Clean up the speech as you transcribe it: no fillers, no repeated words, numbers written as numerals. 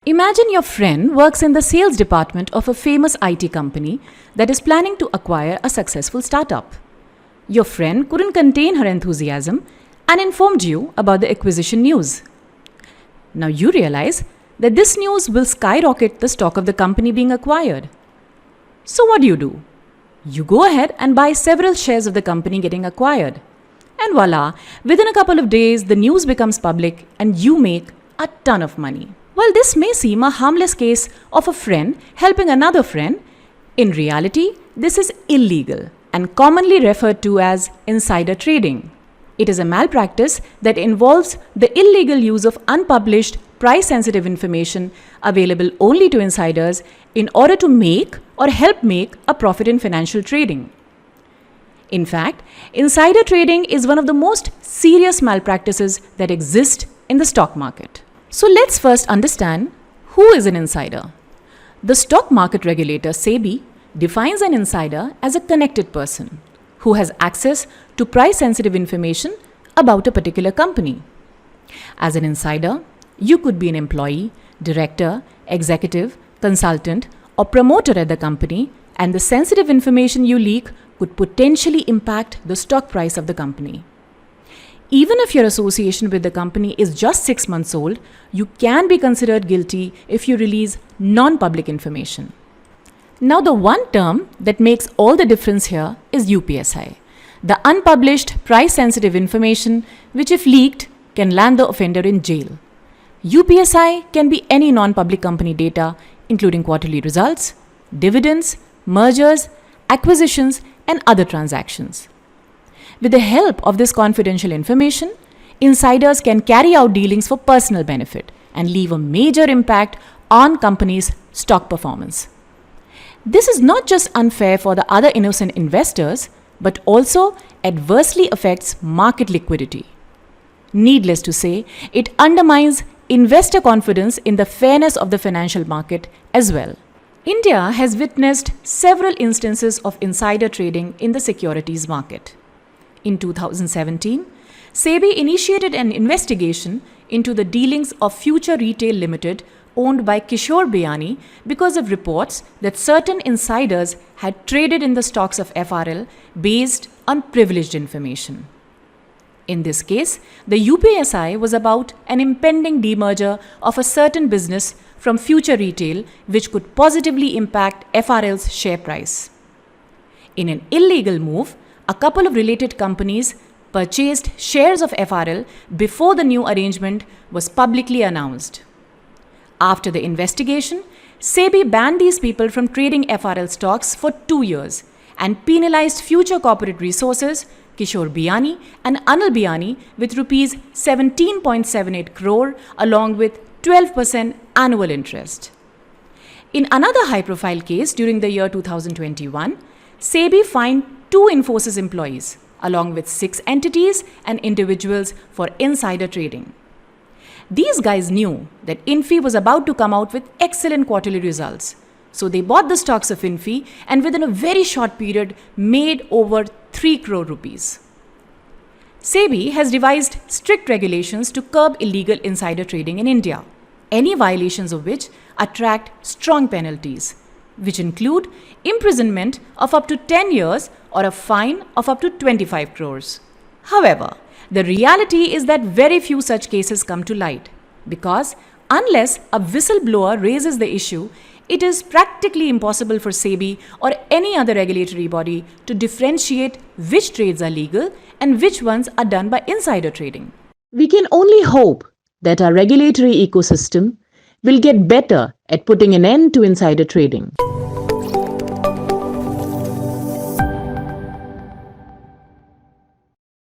Imagine your friend works in the sales department of a famous IT company that is planning to acquire a successful startup. Your friend couldn't contain her enthusiasm and informed you about the acquisition news. Now you realize that this news will skyrocket the stock of the company being acquired. So what do? You go ahead and buy several shares of the company getting acquired. And voila, within a couple of days, the news becomes public and you make a ton of money. While this may seem a harmless case of a friend helping another friend, in reality, this is illegal and commonly referred to as insider trading. It is a malpractice that involves the illegal use of unpublished, price-sensitive information available only to insiders in order to make or help make a profit in financial trading. In fact, insider trading is one of the most serious malpractices that exist in the stock market. So let's first understand who is an insider. The stock market regulator SEBI defines an insider as a connected person who has access to price-sensitive information about a particular company. As an insider, you could be an employee, director, executive, consultant, or promoter at the company, and the sensitive information you leak could potentially impact the stock price of the company. Even if your association with the company is just 6 months old, you can be considered guilty if you release non-public information. Now, the one term that makes all the difference here is UPSI, the unpublished price-sensitive information which, if leaked, can land the offender in jail. UPSI can be any non-public company data, including quarterly results, dividends, mergers, acquisitions, and other transactions. With the help of this confidential information, insiders can carry out dealings for personal benefit and leave a major impact on companies' stock performance. This is not just unfair for the other innocent investors, but also adversely affects market liquidity. Needless to say, it undermines investor confidence in the fairness of the financial market as well. India has witnessed several instances of insider trading in the securities market. In 2017, SEBI initiated an investigation into the dealings of Future Retail Limited owned by Kishore Biyani because of reports that certain insiders had traded in the stocks of FRL based on privileged information. In this case, the UPSI was about an impending demerger of a certain business from Future Retail, which could positively impact FRL's share price. In an illegal move, a couple of related companies purchased shares of FRL before the new arrangement was publicly announced. After the investigation, SEBI banned these people from trading FRL stocks for 2 years and penalized Future Corporate Resources, Kishore Biyani and Anil Biyani with rupees 17.78 crore along with 12% annual interest. In another high-profile case during the year 2021, SEBI fined 2 Infosys employees along with 6 entities and individuals for insider trading. These guys knew that Infi was about to come out with excellent quarterly results. So they bought the stocks of Infi and within a very short period made over 3 crore rupees. SEBI has devised strict regulations to curb illegal insider trading in India, any violations of which attract strong penalties, which include imprisonment of up to 10 years or a fine of up to 25 crores. However, the reality is that very few such cases come to light because unless a whistleblower raises the issue, it is practically impossible for SEBI or any other regulatory body to differentiate which trades are legal and which ones are done by insider trading. We can only hope that our regulatory ecosystem will get better at putting an end to insider trading.